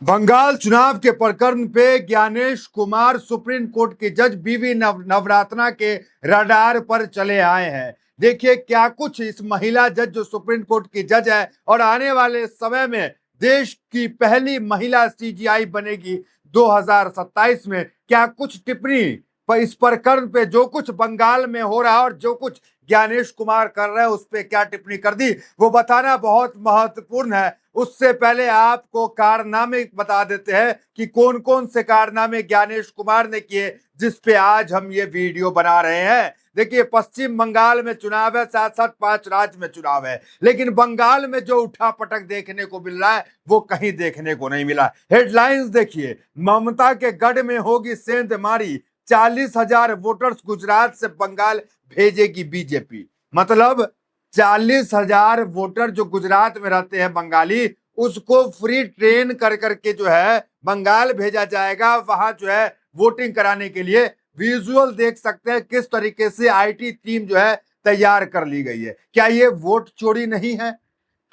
बंगाल चुनाव के प्रकरण पे ज्ञानेश कुमार सुप्रीम कोर्ट के जज बीवी नवरत्ना के रडार पर चले आए हैं। देखिए क्या कुछ इस महिला जज जो सुप्रीम कोर्ट की जज है और आने वाले समय में देश की पहली महिला सीजीआई बनेगी 2027 में, क्या कुछ टिप्पणी पर इस प्रकरण पे जो कुछ बंगाल में हो रहा है और जो कुछ ज्ञानेश कुमार कर रहे हैं उस पर क्या टिप्पणी कर दी वो बताना बहुत महत्वपूर्ण है। उससे पहले आपको कारनामे बता देते हैं कि कौन कौन से कारनामे ज्ञानेश कुमार ने किए जिस पे आज हम ये वीडियो बना रहे हैं। देखिए पश्चिम बंगाल में चुनाव है, साथ साथ 5 राज्य में चुनाव है, लेकिन बंगाल में जो उठापटक देखने को मिल रहा है वो कहीं देखने को नहीं मिला। हेडलाइंस देखिए, ममता के गढ़ में होगी सेंधमारी, 40,000 वोटर्स गुजरात से बंगाल भेजेगी बीजेपी। मतलब 40,000 वोटर जो गुजरात में रहते हैं बंगाली, उसको फ्री ट्रेन कर करके जो है बंगाल भेजा जाएगा, वहां जो है वोटिंग कराने के लिए। विजुअल देख सकते हैं किस तरीके से आईटी टीम जो है तैयार कर ली गई है। क्या ये वोट चोरी नहीं है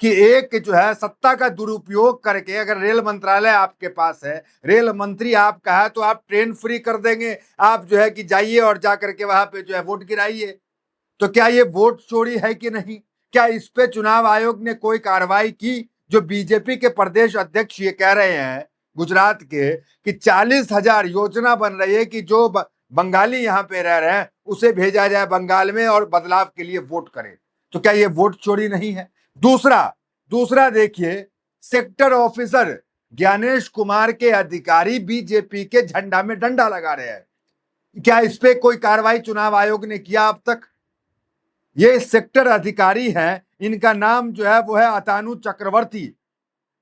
कि एक जो है सत्ता का दुरुपयोग करके, अगर रेल मंत्रालय आपके पास है, रेल मंत्री आपका है, तो आप ट्रेन फ्री कर देंगे, आप जो है कि जाइए और जाकर के वहां पे जो है वोट गिराइए। तो क्या ये वोट चोरी है कि नहीं? क्या इस पे चुनाव आयोग ने कोई कार्रवाई की? जो बीजेपी के प्रदेश अध्यक्ष ये कह रहे हैं गुजरात के कि 40,000 योजना बन रही है कि जो बंगाली यहाँ पे रह रहे हैं उसे भेजा जाए बंगाल में और बदलाव के लिए वोट करें। तो क्या ये वोट चोरी नहीं है? दूसरा दूसरा देखिए, सेक्टर ऑफिसर ज्ञानेश कुमार के अधिकारी बीजेपी के झंडा में डंडा लगा रहे हैं। क्या इस पे कोई कार्रवाई चुनाव आयोग ने किया अब तक? ये सेक्टर अधिकारी हैं, इनका नाम जो है वो है अतानु चक्रवर्ती।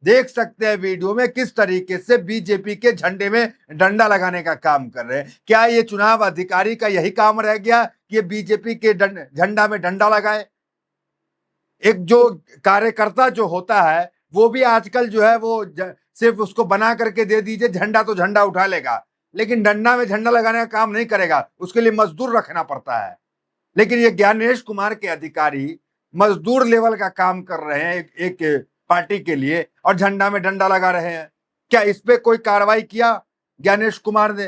देख सकते हैं वीडियो में किस तरीके से बीजेपी के झंडे में डंडा लगाने का काम कर रहे हैं। क्या ये चुनाव अधिकारी का यही काम रह गया कि ये बीजेपी के झंडा में डंडा लगाए? एक जो कार्यकर्ता जो होता है वो भी आजकल जो है वो सिर्फ उसको बना करके दे दीजिए, झंडा तो झंडा उठा लेगा, लेकिन डंडा में झंडा लगाने का काम नहीं करेगा, उसके लिए मजदूर रखना पड़ता है। लेकिन ये ज्ञानेश कुमार के अधिकारी मजदूर लेवल का काम कर रहे हैं एक पार्टी के लिए और झंडा में डंडा लगा रहे हैं। क्या इस पे कोई कार्रवाई किया ज्ञानेश कुमार ने?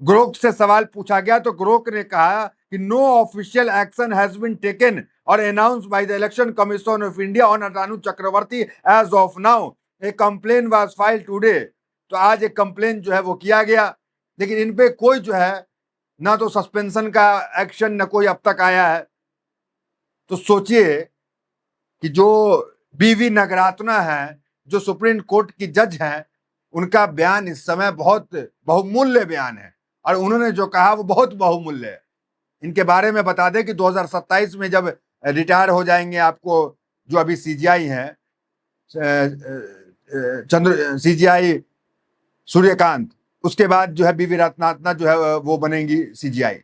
ग्रोक से सवाल पूछा गया तो ग्रोक ने कहा कि no official action has been taken और announced by the election commission of India on Atanu Chakraborty as of now, a complain was filed today. तो आज एक कंप्लेन जो है वो किया गया, लेकिन इन पे कोई जो है ना तो सस्पेंशन का एक्शन न कोई अब तक आया है। तो सोचिए कि जो बीवी नगरात्ना है, जो सुप्रीम कोर्ट की जज हैं, उनका बयान इस समय बहुत बहुमूल्य बयान है और उन्होंने जो कहा वो बहुत बहुमूल्य है। इनके बारे में बता दें कि 2027 में जब रिटायर हो जाएंगे आपको जो अभी सीजीआई हैं, चंद्र सीजीआई सूर्यकांत, उसके बाद जो है बीवी रत्नात्ना जो है वो बनेंगी सीजीआई।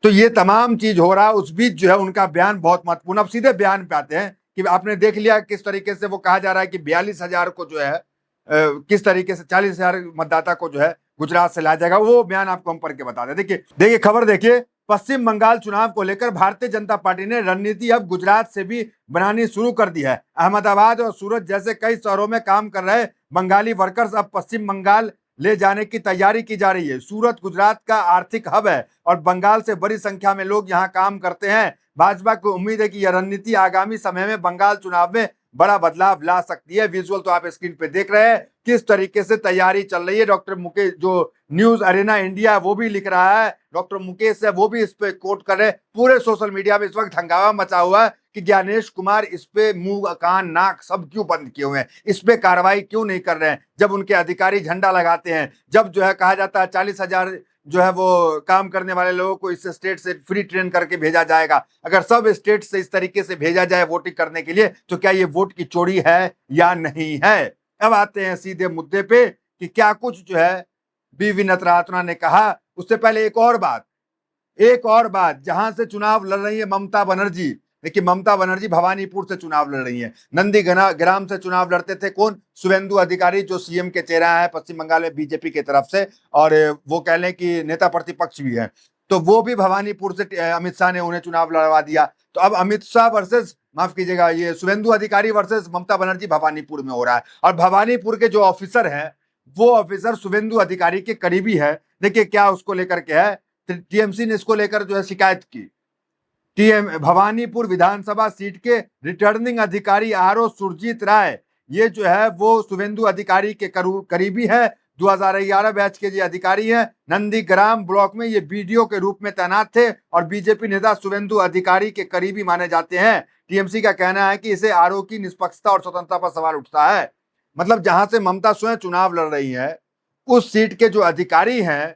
तो ये तमाम चीज हो रहा है, उस बीच जो है उनका बयान बहुत महत्वपूर्ण। अब सीधे बयान पे आते हैं कि आपने देख लिया किस तरीके से वो कहा जा रहा है कि 42,000 को जो है किस तरीके से 40,000 मतदाता को जो है गुजरात से लाया जाएगा। वो बयान आपको हम पढ़ के बता दें। देखिए खबर देखिए, पश्चिम बंगाल चुनाव को लेकर भारतीय जनता पार्टी ने रणनीति अब गुजरात से भी बनानी शुरू कर दी है। अहमदाबाद और सूरत जैसे कई शहरों में काम कर रहे बंगाली वर्कर्स अब पश्चिम बंगाल ले जाने की तैयारी की जा रही है। सूरत गुजरात का आर्थिक हब है और बंगाल से बड़ी संख्या में लोग यहाँ काम करते हैं। भाजपा को उम्मीद है कि यह रणनीति आगामी समय में बंगाल चुनाव में बड़ा बदलाव ला सकती है। विजुअल तो आप स्क्रीन पे देख रहे हैं किस तरीके से तैयारी चल रही है। डॉक्टर मुकेश, जो न्यूज अरेना इंडिया वो भी लिख रहा है, डॉक्टर मुकेश है वो भी इस पे कोट कर रहे हैं। पूरे सोशल मीडिया में इस वक्त हंगामा मचा हुआ है कि ज्ञानेश कुमार इस पे मुंह कान नाक सब क्यों बंद किए हुए हैं, इस पे कार्रवाई क्यों नहीं कर रहे हैं। जब उनके अधिकारी झंडा लगाते हैं, जब जो है कहा जाता है 40,000 जो है वो काम करने वाले लोगों को इस स्टेट से फ्री ट्रेन करके भेजा जाएगा, अगर सब स्टेट से इस तरीके से भेजा जाए वोटिंग करने के लिए, तो क्या ये वोट की चोरी है या नहीं है? अब आते हैं सीधे मुद्दे पे कि क्या कुछ जो है बीवी नटरात्ना ने कहा। उससे पहले एक और बात, जहां से चुनाव लड़ रही है ममता बनर्जी। देखिए ममता बनर्जी भवानीपुर से चुनाव लड़ रही है। नंदीग्राम से चुनाव लड़ते थे कौन? शुभेंदु अधिकारी, जो सीएम के चेहरा है पश्चिम बंगाल में बीजेपी की तरफ से, और वो कह लें कि नेता प्रतिपक्ष भी है। तो वो भी भवानीपुर से अमित शाह ने उन्हें चुनाव लड़वा दिया। तो अब अमित शाह वर्सेस माफ कीजिएगा, ये शुभेंदु अधिकारी वर्सेस ममता बनर्जी भवानीपुर में हो रहा है। और भवानीपुर के जो ऑफिसर है वो ऑफिसर शुभेंदु अधिकारी के करीबी है। देखिए क्या उसको लेकर के है, टीएमसी ने इसको लेकर जो है शिकायत की। भवानीपुर विधानसभा सीट के रिटर्निंग अधिकारी आरओ सुरजीत राय, ये जो है वो शुभेंदु अधिकारी के करीबी है। 2011 बैच के ये अधिकारी हैं। नंदीग्राम ब्लॉक में ये बीडीओ के रूप में तैनात थे और बीजेपी नेता शुभेंदु अधिकारी के करीबी माने जाते हैं। टीएमसी का कहना है कि इसे आरओ की निष्पक्षता और स्वतंत्रता पर सवाल उठता है। मतलब जहां से ममता स्वयं चुनाव लड़ रही है, उस सीट के जो अधिकारी हैं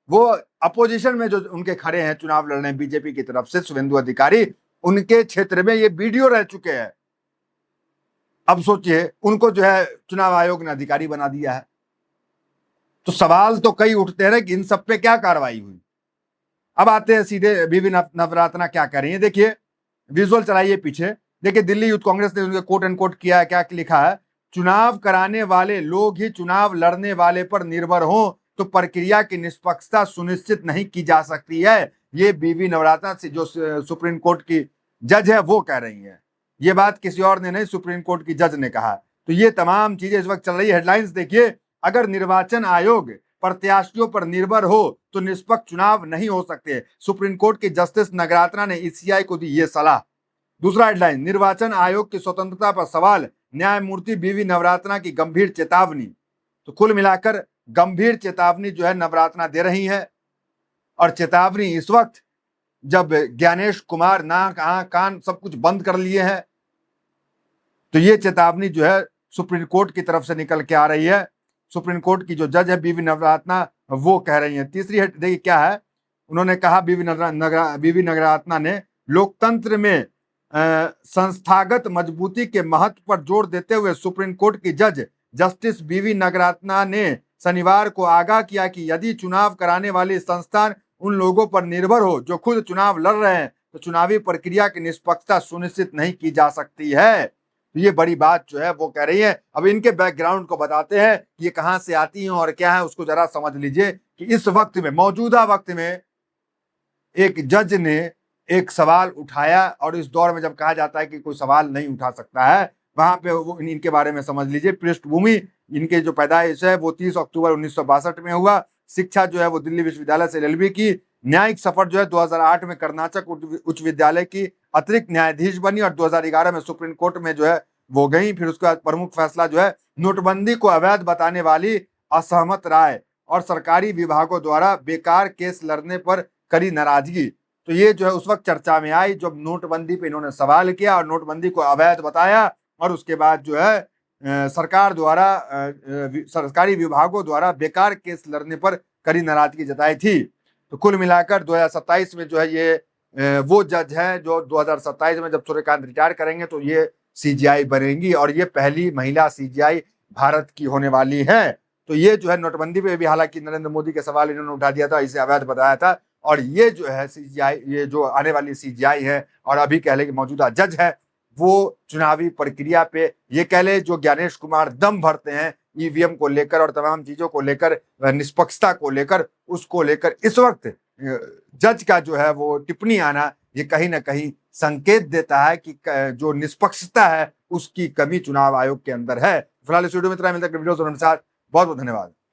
वो अपोजिशन में जो उनके खड़े हैं चुनाव लड़ने बीजेपी की तरफ से, शुभेंदु अधिकारी, उनके क्षेत्र में ये बीडीओ रह चुके हैं। अब सोचिए उनको जो है चुनाव आयोग ने अधिकारी बना दिया है। तो सवाल तो कई उठते हैं कि इन सब पे क्या कार्रवाई हुई। अब आते हैं सीधे बीवी नवरत्ना क्या कर रही है। देखिए विजुअल चलाइए पीछे। देखिए दिल्ली यूथ कांग्रेस ने उनके कोट एंड कोट किया है, क्या लिखा है, चुनाव कराने वाले लोग ही चुनाव लड़ने वाले पर निर्भर हो तो प्रक्रिया की निष्पक्षता सुनिश्चित नहीं की जा सकती है। ये बीवी नवरत्ना से जो सुप्रीम कोर्ट की जज है वो कह रही है। ये बात किसी और ने नहीं, सुप्रीम कोर्ट की जज ने कहा। तो ये तमाम चीजें इस वक्त चल रही है। हेडलाइंस देखिए, अगर निर्वाचन आयोग प्रत्याशियों पर निर्भर हो तो निष्पक्ष चुनाव नहीं हो सकते, सुप्रीम कोर्ट की जस्टिस नगरात्रा ने ईसीआई को दी ये सलाह। दूसरा हेडलाइन, निर्वाचन आयोग की स्वतंत्रता पर सवाल, न्यायमूर्ति बीवी नवरत्ना की गंभीर चेतावनी। तो कुल मिलाकर गंभीर चेतावनी जो है नवरत्ना दे रही है। और चेतावनी इस वक्त जब ज्ञानेश कुमार नाक आंख कान सब कुछ बंद कर लिए हैं, तो ये चेतावनी जो है सुप्रीम कोर्ट की तरफ से निकल के आ रही है। सुप्रीम कोर्ट की जो जज है बीवी नवरत्ना वो कह रही है। तीसरी देखिए क्या है, उन्होंने कहा बीवी नवरत्ना ने लोकतंत्र में संस्थागत मजबूती के महत्व पर जोर देते हुए सुप्रीम कोर्ट की जज जस्टिस बीवी नवरत्ना ने शनिवार को आगाह किया कि यदि चुनाव कराने वाली संस्थान उन लोगों पर निर्भर हो जो खुद चुनाव लड़ रहे हैं तो चुनावी प्रक्रिया की निष्पक्षता सुनिश्चित नहीं की जा सकती है। तो ये बड़ी बात जो है वो कह रही है। अब इनके बैकग्राउंड को बताते हैं कि ये कहां से आती हैं और क्या है, उसको जरा समझ लीजिए कि इस वक्त में, मौजूदा वक्त में, एक जज ने एक सवाल उठाया और इस दौर में जब कहा जाता है कि कोई सवाल नहीं उठा सकता है, वहां पे वो इनके बारे में समझ लीजिए। पृष्ठभूमि, इनके जो पैदाइश है वो 30 अक्टूबर 1962 में हुआ। शिक्षा जो है वो दिल्ली विश्वविद्यालय से एलएलबी की। न्यायिक सफर जो है 2008 में कर्नाटक उच्च विद्यालय की अतिरिक्त न्यायाधीश बनी और 2011 में सुप्रीम कोर्ट में जो है वो गई। फिर उसके बाद प्रमुख फैसला जो है नोटबंदी को अवैध बताने वाली असहमत राय और सरकारी विभागों द्वारा बेकार केस लड़ने पर करी नाराजगी। तो ये जो है उस वक्त चर्चा में आई जब नोटबंदी पे इन्होंने सवाल किया और नोटबंदी को अवैध बताया और उसके बाद जो है सरकार द्वारा सरकारी विभागों द्वारा बेकार केस लड़ने पर कड़ी नाराजगी जताई थी। तो कुल मिलाकर 2027 में जो है ये वो जज है जो 2027 में जब सूर्यकांत रिटायर करेंगे तो ये सीजीआई बनेंगी और ये पहली महिला सीजीआई भारत की होने वाली है। तो ये जो है नोटबंदी पे भी हालांकि नरेंद्र मोदी के सवाल इन्होंने उठा दिया था, इसे अवैध बताया था। और ये जो है सीजीआई, ये जो आने वाली सीजीआई है और अभी कह ले कि मौजूदा जज है, वो चुनावी प्रक्रिया पे ये कह ले जो ज्ञानेश कुमार दम भरते हैं ईवीएम को लेकर और तमाम चीजों को लेकर, निष्पक्षता को लेकर, उसको लेकर इस वक्त जज का जो है वो टिप्पणी आना ये कहीं ना कहीं संकेत देता है कि जो निष्पक्षता है उसकी कमी चुनाव आयोग के अंदर है। फिलहाल इस वीडियो में इतना, मिलता है वीडियो के साथ। बहुत बहुत धन्यवाद।